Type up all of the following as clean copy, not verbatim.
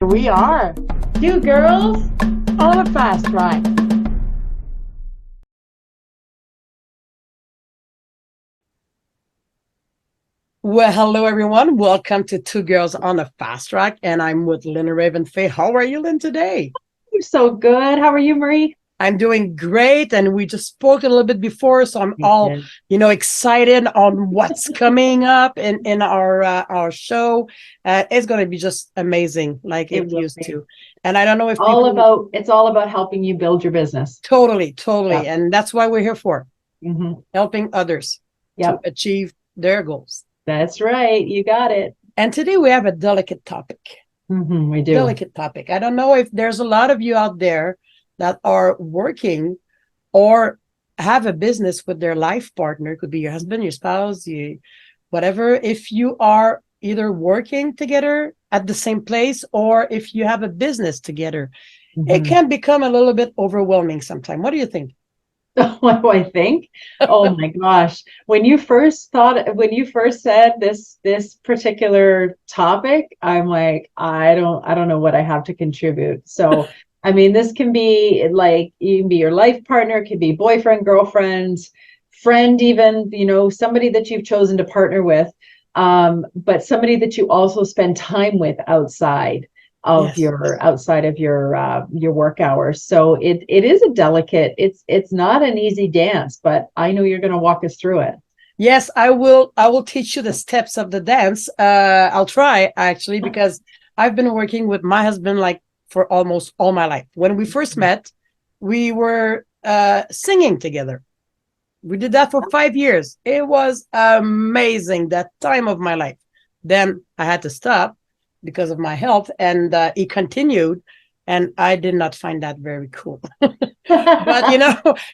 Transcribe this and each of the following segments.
We are Two girls. on a fast track. Well, hello everyone. Welcome to Two Girls on a Fast Track, and I'm with Lynn Raven Faye. How are you, Lynn, today? You're so good. How are you, Marie? I'm doing great, and we just spoke a little bit before, so I'm We all did. excited on what's coming up in our show. It's going to be just amazing, like It it will used be. to. And I don't know if It's all about helping you build your business. totally, Yeah. and that's why we're here for hmm helping others to Yep. achieve their goals. That's right. You got it. And today we have a delicate topic. We do. Delicate topic. I don't know if there's a lot of you out there that are working or have a business with their life partner. It could be your husband, your spouse, whatever. If you are either working together at the same place or if you have a business together, it Mhm. can become a little bit overwhelming sometimes. What do you think? What do I think? Oh my gosh. When you first said this particular topic, I'm like, I don't know what I have to contribute. So, I mean, this can be like, you can be your life partner, it could be boyfriend, girlfriend, friend, even, somebody that you've chosen to partner with, but somebody that you also spend time with Yes. outside of your work hours. So it is a delicate, it's not an easy dance, but I know you're going to walk us through it. Yes, I will teach you the steps of the dance. I'll try actually because I've been working with my husband like for almost all my life. When we first met, we were singing together. We did that for 5 years. It was amazing, that time of my life. Then I had to stop because of my health, and he continued, and I did not find that very cool. But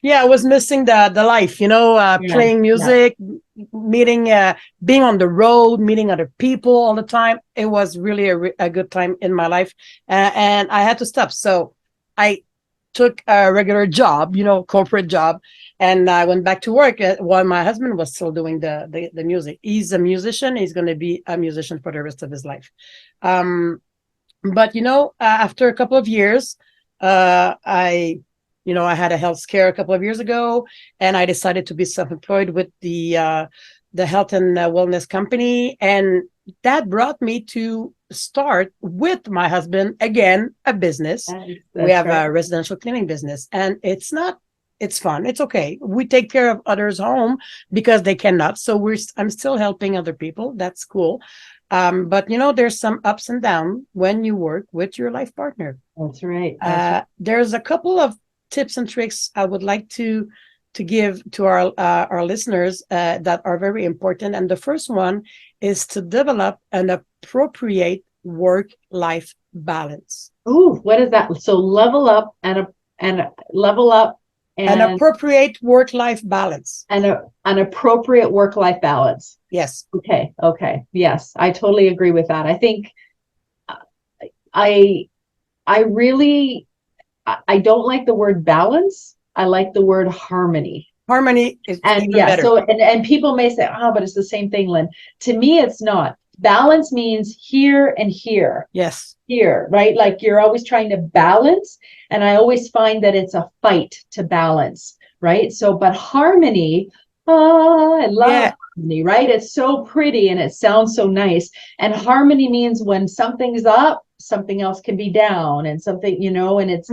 yeah, I was missing the life, Yeah, playing yeah. music, meeting, being on the road, meeting other people all the time. It was really a good time in my life, and I had to stop. So I took a regular job, corporate job, and I went back to work while my husband was still doing the music. He's a musician. He's going to be a musician for the rest of his life. Um, but after a couple of years, I had a health scare a couple of years ago, and I decided to be self-employed with the health and wellness company, and that brought me to start with my husband again a business. We That's have right. a residential cleaning business, and it's fun. It's okay. We take care of others' home because they cannot. So I'm still helping other people. That's cool. But there's some ups and downs when you work with your life partner. That's right. That's right. There's a couple of tips and tricks I would like to give to our listeners that are very important. And the first one is to develop an appropriate work-life balance. Ooh, what is that? So level up An and appropriate work-life balance. an appropriate work-life balance. Yes. Okay, okay. Yes, I totally agree with that. I think I I really I don't like the word balance. I like the word harmony. Harmony is And even yeah, better. so and people may say, oh, but it's the same thing, Lynn. To me, it's not. Balance means here and here, Yes. here, right? Like you're always trying to balance. And I always find that it's a fight to balance, right? So, but harmony, I love Yeah. harmony, right? It's so pretty and it sounds so nice. And harmony means when something's up, something else can be down and something, and Yeah. it's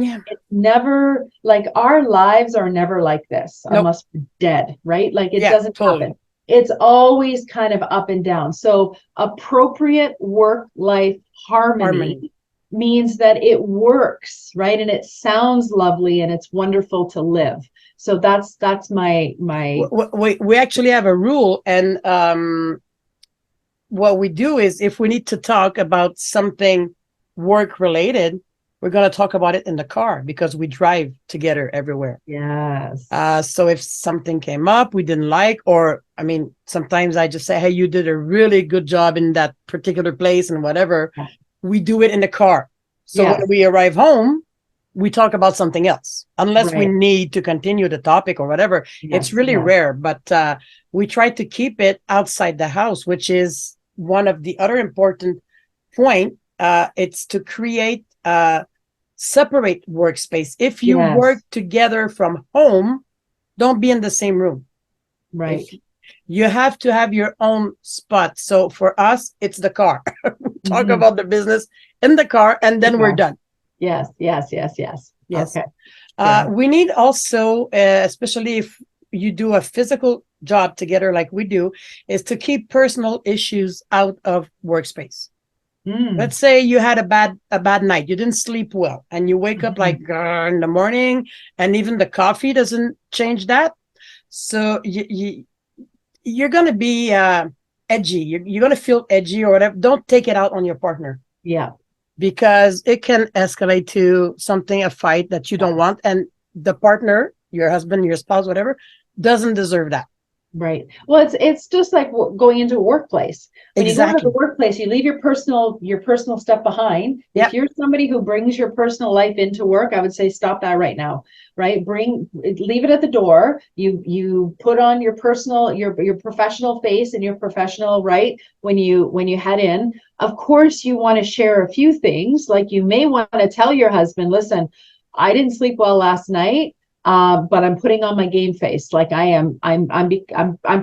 never like our lives are never like this Nope. unless we're dead, right? Like it Yeah, doesn't totally. happen. It's always kind of up and down. So appropriate work-life Harmony. harmony means that it works, right? And it sounds lovely and it's wonderful to live. So that's my We actually have a rule, and what we do is if we need to talk about something work related, we're going to talk about it in the car because we drive together everywhere. yes. So if something came up we didn't like, or I mean, sometimes I just say, hey, you did a really good job in that particular place and whatever, we do it in the car. So when Yes. we arrive home, we talk about something else, unless we Right. need to continue the topic or whatever. It's Yes. really Yes. rare, but we try to keep it outside the house, which is one of the other important point it's to create separate workspace. If you Yes. work together from home, don't be in the same room. Right. You have to have your own spot. So for us, it's the car. We talk Mhm. about the business in the car, and then we're done. Yes, yes, yes, yes. Yes. Okay. Yeah. We need also, especially if you do a physical job together like we do, is to keep personal issues out of workspace. Mm. Let's say you had a bad night, you didn't sleep well, and you wake up like in the morning, and even the coffee doesn't change that. So you're gonna be edgy. You're gonna feel edgy or whatever. Don't take it out on your partner, Yeah. because it can escalate to something, a fight that you don't want, and the partner, your husband, your spouse, whatever, doesn't deserve that. Right. Well, it's just like going into a workplace. When you go into the Exactly. workplace, you leave your personal stuff behind. Yep. If you're somebody who brings your personal life into work, I would say stop that right now. Right? Leave it at the door. You put on your personal, your professional face and your professional, right? When you head in, of course you want to share a few things. Like you may want to tell your husband, listen, I didn't sleep well last night. But I'm putting on my game face, like I'm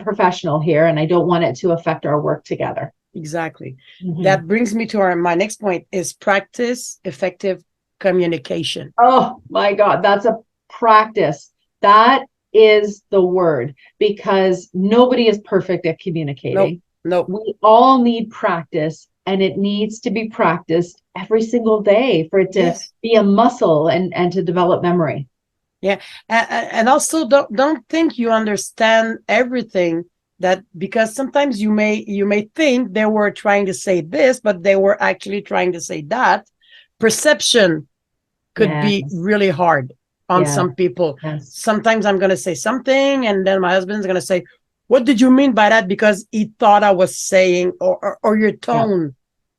professional here, and I don't want it to affect our work together. Exactly. Mhm. That brings me to my next point is practice effective communication. Oh my God, that's a practice. That is the word, because nobody is perfect at communicating. Nope. We all need practice, and it needs to be practiced every single day for it to Yes. be a muscle and to develop memory. Yeah. And also don't think you understand everything, that because sometimes you may think they were trying to say this, but they were actually trying to say that. Perception could be Yes. really hard on Yeah. some people. Yes. Sometimes I'm going to say something, and then my husband's going to say, what did you mean by that? Because he thought I was saying, or your Yeah. tone.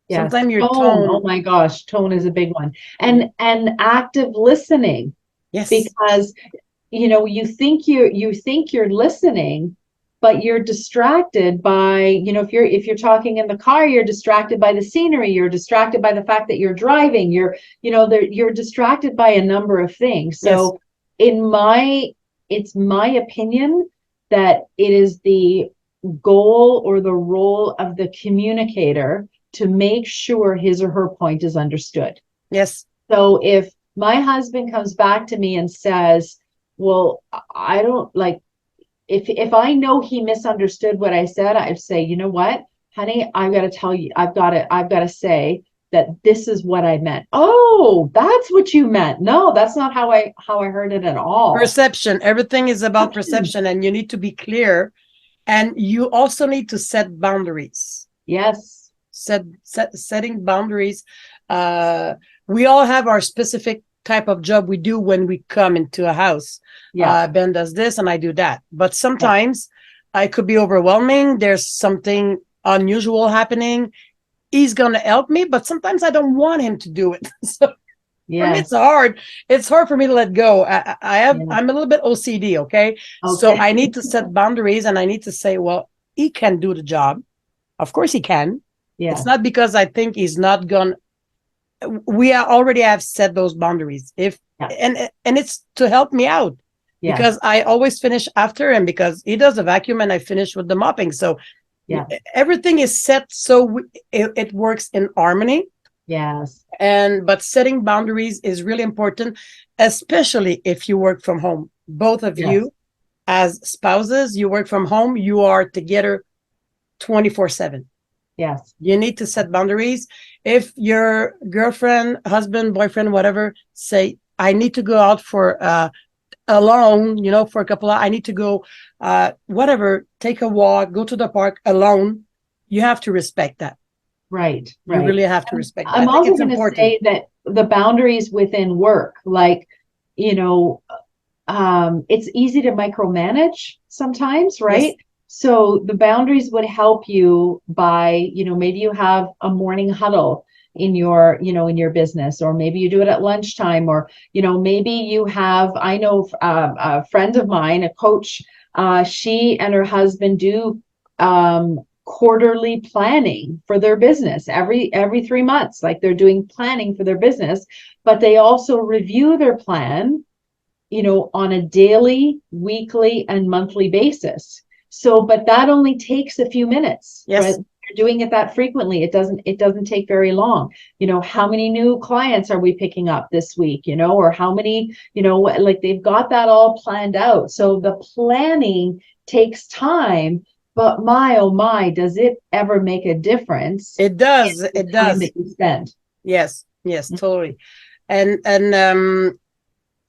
Yes. Sometimes your Tone. Oh tone. my gosh, tone is a big one. And active listening, Yes. because you think you're listening, but you're distracted by, if you're talking in the car, you're distracted by the scenery, you're distracted by the fact that you're driving, you're distracted by a number of things. Yes. So it's my opinion that it is the goal or the role of the communicator to make sure his or her point is understood. Yes. So if my husband comes back to me and says, well, I don't like, if I know he misunderstood what I said, I'd say, you know what, honey, I've got to tell you, I've got to say that this is what I meant. Oh, that's what you meant. No, that's not how I heard it at all. Perception. Everything is about perception, and you need to be clear. And you also need to set boundaries. Yes. Setting boundaries. We all have our specific type of job we do when we come into a house. Yeah. Ben does this and I do that. But sometimes it could be overwhelming. There's something unusual happening. He's going to help me, but sometimes I don't want him to do it. So for me, it's hard. It's hard for me to let go. I'm a little bit OCD. Okay. So I need to set boundaries, and I need to say, well, he can do the job. Of course he can. Yeah. It's not because I think he's not going. We already have set those boundaries. And it's to help me out, because I always finish after him, because he does the vacuum and I finish with the mopping. So everything is set so it works in harmony. Yes. But setting boundaries is really important, especially if you work from home. Both of you as spouses, you work from home, you are together 24/7. Yes. You need to set boundaries. If your girlfriend, husband, boyfriend, whatever, say, I need to go out for alone, for a couple of, I need to go, whatever, take a walk, go to the park alone. You have to respect that. Right. You really have to respect that. I'm also going to say that the boundaries within work, like, it's easy to micromanage sometimes, right? Yes. So the boundaries would help you by, maybe you have a morning huddle in your, in your business, or maybe you do it at lunchtime, or, maybe you have, I know a friend of mine, a coach, she and her husband do quarterly planning for their business every 3 months. Like they're doing planning for their business, but they also review their plan, on a daily, weekly, and monthly basis. So, but that only takes a few minutes. Yes. Right? You're doing it that frequently. It doesn't take very long. How many new clients are we picking up this week? Or how many, like they've got that all planned out. So the planning takes time, but my, oh my, does it ever make a difference? It does. in the It time does. that you spend. Yes. Yes, totally. And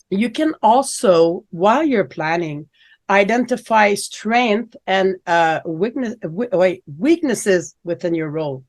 you can also, while you're planning, identify strength and weaknesses within your role.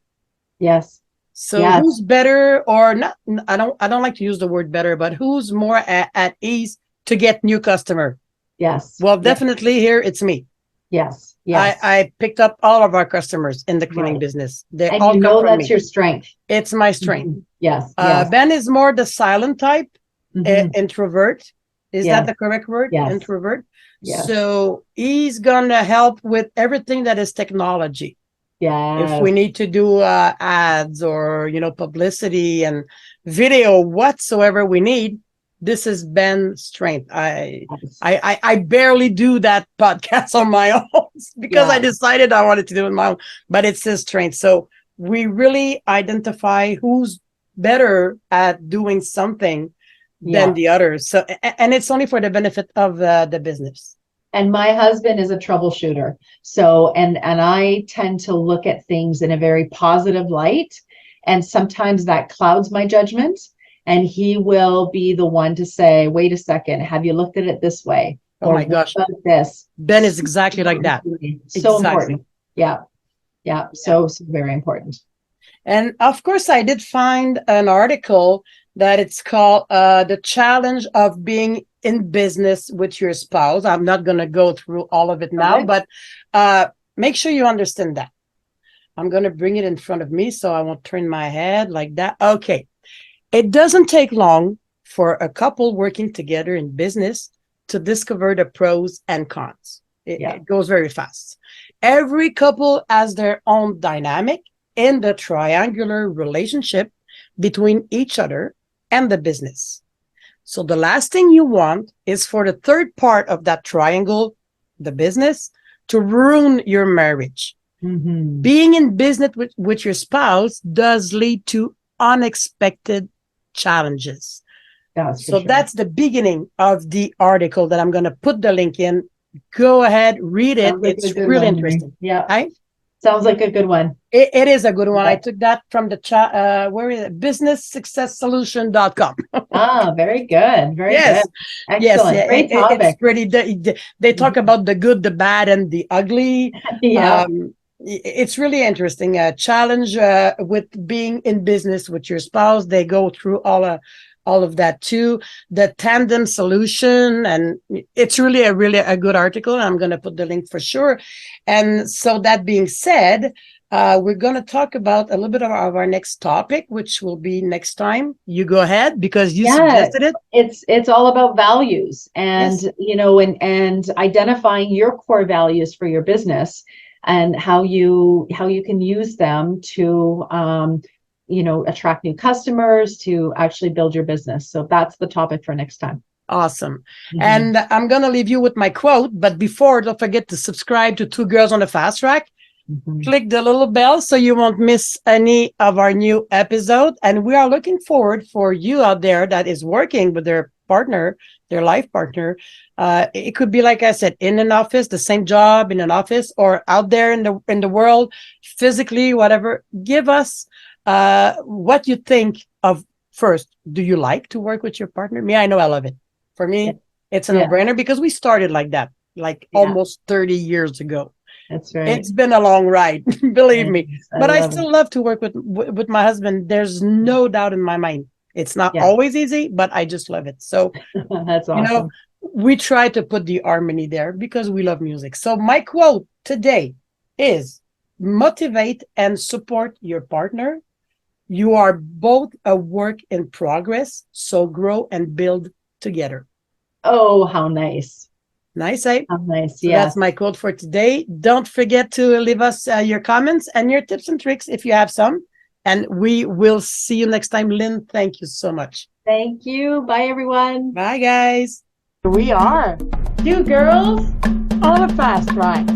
Yes. So Yes. who's better or not? I don't like to use the word better, but who's more at ease to get new customer? Yes. Well, Yes. definitely here it's me. Yes. Yes. I picked up all of our customers in the cleaning Right. business. They And all come from that's me. your strength. It's my strength. Mhm. Yes. Yes. Ben is more the silent type, Mhm. introvert. Is that Yes. the correct word? Yes. Introvert. Yes. So he's gonna help with everything that is technology. If Yes. we need to do ads or publicity and video whatsoever we need, this is Ben's strength. Yes. I barely do that podcast on my own because I Yeah. decided I wanted to do it on my own, but it's his strength. So we really identify who's better at doing something than Yeah. the others. So and it's only for the benefit of the business. And my husband is a troubleshooter. So, and I tend to look at things in a very positive light. And sometimes that clouds my judgment. And he will be the one to say, wait a second, have you looked at it this way? Oh Or my what gosh. about this? Ben is exactly like that. So Exactly. important. Yeah. Yeah. So very important. And of course, I did find an article that it's called The Challenge of Being in Business with Your Spouse. I'm not going to go through all of it now, Okay. but make sure you understand that. I'm going to bring it in front of me so I won't turn my head like that. Okay. It doesn't take long for a couple working together in business to discover the pros and cons. It goes very fast. Every couple has their own dynamic in the triangular relationship between each other and the business. So the last thing you want is for the third part of that triangle, the business, to ruin your marriage. Mhm. Being in business with your spouse does lead to unexpected challenges. So that's the beginning of the article that I'm going to put the link in. Go ahead, read it. It's really interesting. Yeah. Right? Sounds like a good one. It is a good one. Yeah. I took that from the chat. Where is it? businesssuccesssolution.com. Ah, very good. Very Yes. good. Excellent. Yes. Great topic. It's pretty. They talk about the good, the bad, and the ugly. Yeah. It's really interesting. A challenge with being in business with your spouse. They go through all of that too. The tandem solution, and it's really a good article. I'm going to put the link for sure. And so that being said, we're going to talk about a little bit of our next topic, which will be next time. You go ahead because you suggested it. It's all about values and, Yes. and identifying your core values for your business and how you can use them to, attract new customers, to actually build your business. So that's the topic for next time. Awesome. Mhm. And I'm going to leave you with my quote. But before, don't forget to subscribe to Two Girls on a Fast Track. Mhm. Click the little bell so you won't miss any of our new episode. And we are looking forward for you out there that is working with their partner, their life partner. It could be, like I said, in an office, the same job in an office, or out there in the world, physically, whatever. Give us what you think of first. Do you like to work with your partner? Me, I know I love it. For me, it's a no-brainer because we started like that, almost 30 years ago. That's right. It's been a long ride, believe me. But I love still love to work with my husband. There's no doubt in my mind. It's not always easy, but I just love it. So, That's awesome. we try to put the harmony there because we love music. So my quote today is motivate and support your partner. You are both a work in progress, so grow and build together. Oh, how nice. Nice, eh? Nice. So Yeah. that's my quote for today. Don't forget to leave us your comments and your tips and tricks if you have some. And we will see you next time. Lynn, thank you so much. Thank you. Bye, everyone. Bye, guys. We are Two girls on a fast track.